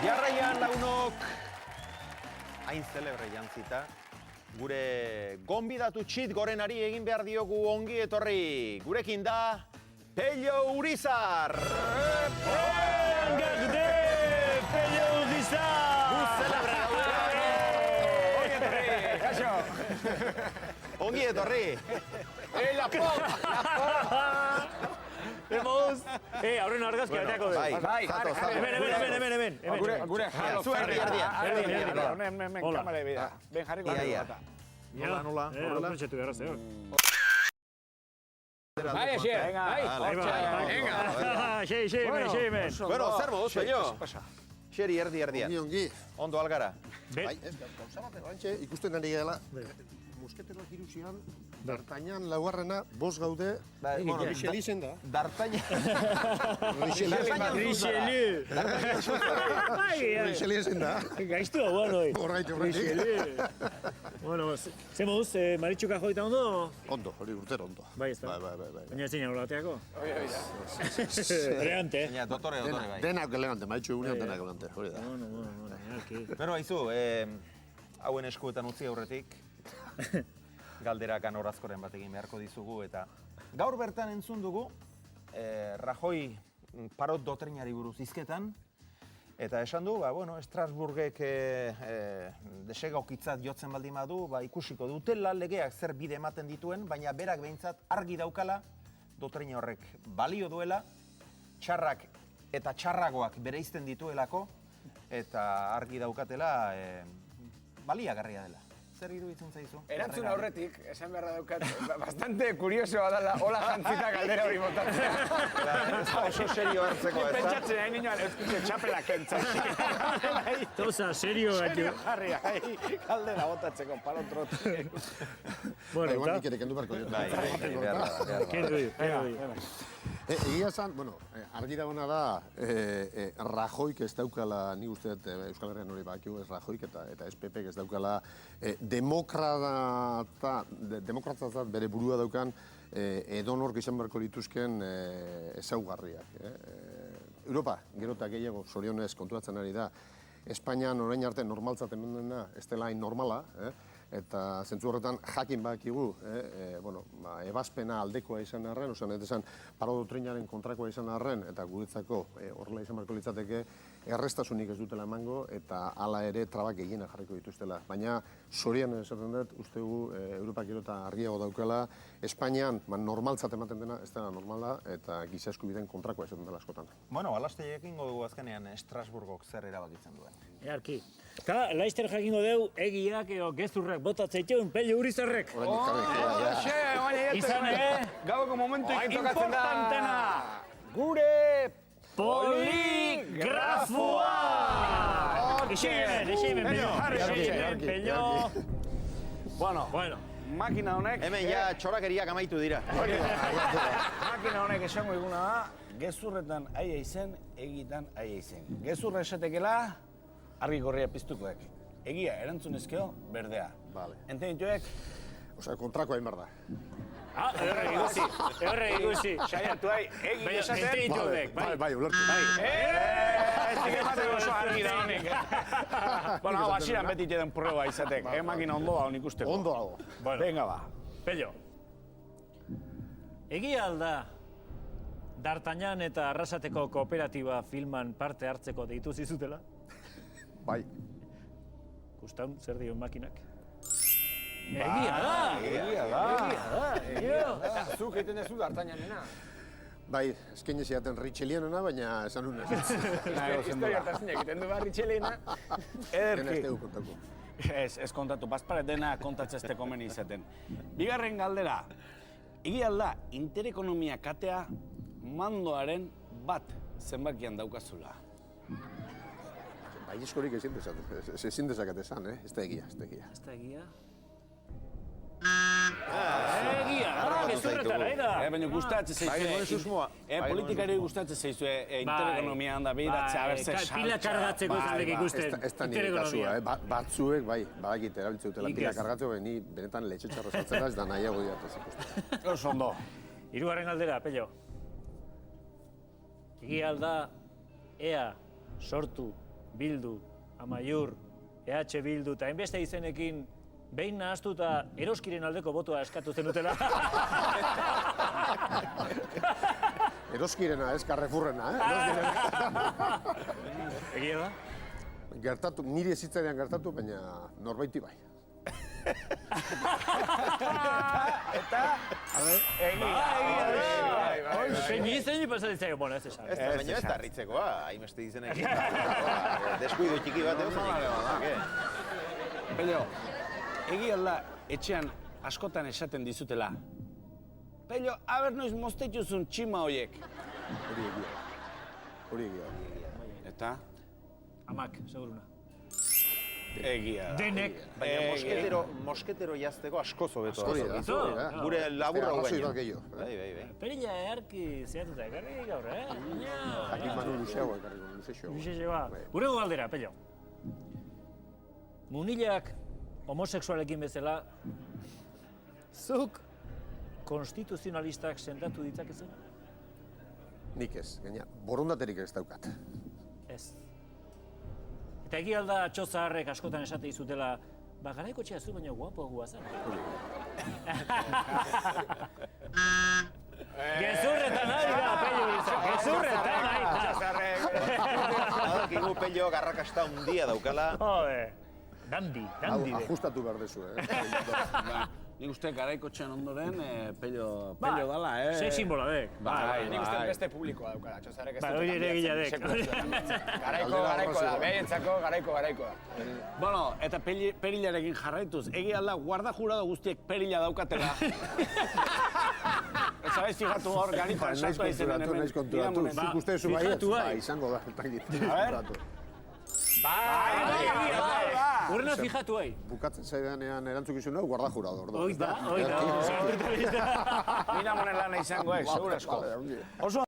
Jarraian lagunok, hain celebre jantzita, gure gonbidatu txit gorenari egin behar diogu ongi etorri. Gurekin da, Pello Urizar! Gaude, Pello Urizar! Gu celebre Ongi etorri, kaixo! Ongi etorri! La pop! Vemos! Aurren argazki bateako dugu. Bai, zato. Hemen. Gure jalo Zu erdian. Hemen, kamara ebida. Ben jarriko Ia. bata. Nola? Hortzetxetu beharraz, Bai, Asier, bai. Venga. Hemen. Bueno, zer moduz, Pello? Xeri erdian. Ongi. Ondo algara. Bai, ez, gauza bat, orantxe, ikusten ari gela. Musketeroak irusian, D'Artagnan laugarrena, bost gaude, Richelieu izen da. D'Artagnan. Richelieu. Richelieu izen da. Gaiztu hau, bueno. Horraitu, Richelieu. Bueno, ze moduz, Maritxuka joita ondo? Ondo, hori urtero ondo. Bai, ez da. Bai. Baina ez zinean olateako? Elegante, Baina, dotore bai. Denak elegante, maitxu egunean denak elegante, hori da. Bueno, Bero, haizu, hauen eskuetan utzi aurretik, galderak anorazkoren bat egin beharko dizugu, eta gaur bertan entzun dugu, Rajoy parot doktrinari buruz hizketan, eta esan du, Estrasburgek desegokitzat jotzen baldin badu, ikusiko dutela legeak zer bide ematen dituen, baina berak behintzat argi daukala, doktrina horrek balio duela, txarrak eta txarragoak bereizten dituelako, eta argi daukatela baliagarria dela. Zer iruditzen zaizu? Erantzun aurretik, esan beharra daukat, bastante kuriosoa dala, hola jantzita galdera hori botatzea. Oso serio hartzeko, ez da? Pentsatzen hain nioan, euskutze txapela kentzen. Toza, serio gaitu. Serio jarri, galdera botatzeko, palotrot. Bai, igual nik ere kendu barko. Bai, behar da. Kendu. Egia esan, argi dagoena da, Rajoyk ez daukala, nik uste Euskal Herrian hori bakiu ez Rajoyk eta ez Pepek ez daukala demokratatzat bere burua daukan edonork izan beharko lituzken ezaugarriak. Europa, gero eta gehiago, zorionez konturatzen ari da, Espainian orain arte normaltzat hemen dena ez dela hain normala, eta zentzu horretan jakin bakigu, ebazpena aldekoa izan arren, osan ez esan paro doktrinaren kontrakoa izan arren, eta guretzako horrela izan beharko litzateke errestasunik ez dutela emango, eta hala ere trabak gehienak jarriko dituztela. Baina zorian esaten dut, ustegu Europak gero eta argiago daukela, Espainian normaltzat ematen dena ez dela normala, eta giza eskubideen kontrakoa izaten dela askotan. Bueno, alaste jakingo dugu azkenean Estrasburgok zer erabakitzen duen. Earki. Eta laizter jakingo deu, egiak eo gezurrak botatzeitun Pello Urizarrek. Izan, Gaueko momentu tokatzen da. Importantena! Gure Poligrafoa! Eixeimen, Pello. Bueno, makina honek... Hemen ja txorakeriak amaitu dira. Makina honek esango iguna da, gezurretan aia izen, egitan aia izen. Gezurra esatekela, argi gorria piztukoek. Egia, erantzunezkeo, berdea. Vale. Enten dituek... Osea, kontrakoa hain behar da. Horre iguzi. Saiatu hai, egi esaten... Bai, ulertu. Ez ematen oso argi da honek. Bueno, hau, hasieran beti jeden prueba izatek. Makina ondo hau nik usteko. Ondo hau. Venga, ba. Pello. Egia alda, D'Artagnan eta Arrasateko kooperatiba filman parte hartzeko deitu zizutela? Bai. Gustaun, zer dio makinak? Egia da! Eta zuk egiten dezu D'Artagnanena. Bai, eskaini ziaten Richelieuena, baina esan nun ez. Historia hartazina egiten du behar Richeliena. Dena ez dugu kontako. Ez kontatu, bazparet dena kontatzezte komeni izaten. Bigarren galdera, egia alda, interekonomia katea mandoaren bat zenbakian daukazula. Bai, eskorik ezin dezakat esan, ez da egia. Ez da egia? Egia, gezurretara, eda! Baina gustatzen zaizue... Politikari gustatzen zaizue interekonomia handa behiratzea, berze saltza... Pila kargatzeko zatek ikusten. Ez da nire kasua, batzuek, bai, badakit erabiltze dutela pila kargatzeko, ni benetan lehetxe txarra saltzera ez da nahiago diatez ikusten. Oso ondo. Hirugarren galdera, Pello. Egia alda, ea sortu Bildu, Amaiur, EH Bildu eta hainbeste izenekin behin nahaztuta Eroskiren aldeko botoa eskatu zenutela. Eroskirena, ez Carrefourrena, Egia da? Gertatu, niri ezitzailean gertatu, baina norbaiti bai. Eta? Zein pasatzen bueno, ez esan. Baina ez da harritzekoa, hainbeste izenekin. Deskuido txiki bat Pello, egia da etxean askotan esaten dizutela. Pello, aber noiz moztetuzun txima hoiek. Hori egia. Eta? Amak, seguruna. Egia da. Denek. Baina mosketero jazteko asko zobeto. Askori da. Gure laburra Arrazoi guaino. bat gehiago. Bai. Perilla earki zehatuta ekarri gaur, Jakin manu luzeago ekarriko, luzexo. Luzexoa. Gurego galdera, Pello. Munilak homosexualekin bezala, zuk konstituzionalistak sendatu ditzakezu? Nik ez, gaina, borondaterik ez daukat. Ez. Eta egia alda txozaharrek askotan esate izutela, garaiko txea zu baina guapo guazan. Gezurretan ari da, Pello Irizar, gezurretan ari da. Badakigu Pello garrakasta handia daukala. Jode, dandi Hau, de. ajustatu behar dezu, Nik uste garaiko txean ondoren Pello dala, Sei simbola dek. Nik uste beste publikoa daukala, txosarek ez Hori ere egia dek. Garaiko da, behientzako garaiko da. Bueno, eta perillarekin jarraituz, egia da guarda jurado guztiek perilla daukatela. Ez sabez fijatu hor, garitan Naiz sartu aizenen hemen. naiz konturatu. Zuk uste zu baiet? fijatu bai. Izango da, takit. Urrena fijatu hai. Bukatzen zaidanean erantzukizun hau guarda jurado. Hoi da. Mira monen lana izango, segurasko. Vale, ongi. Oso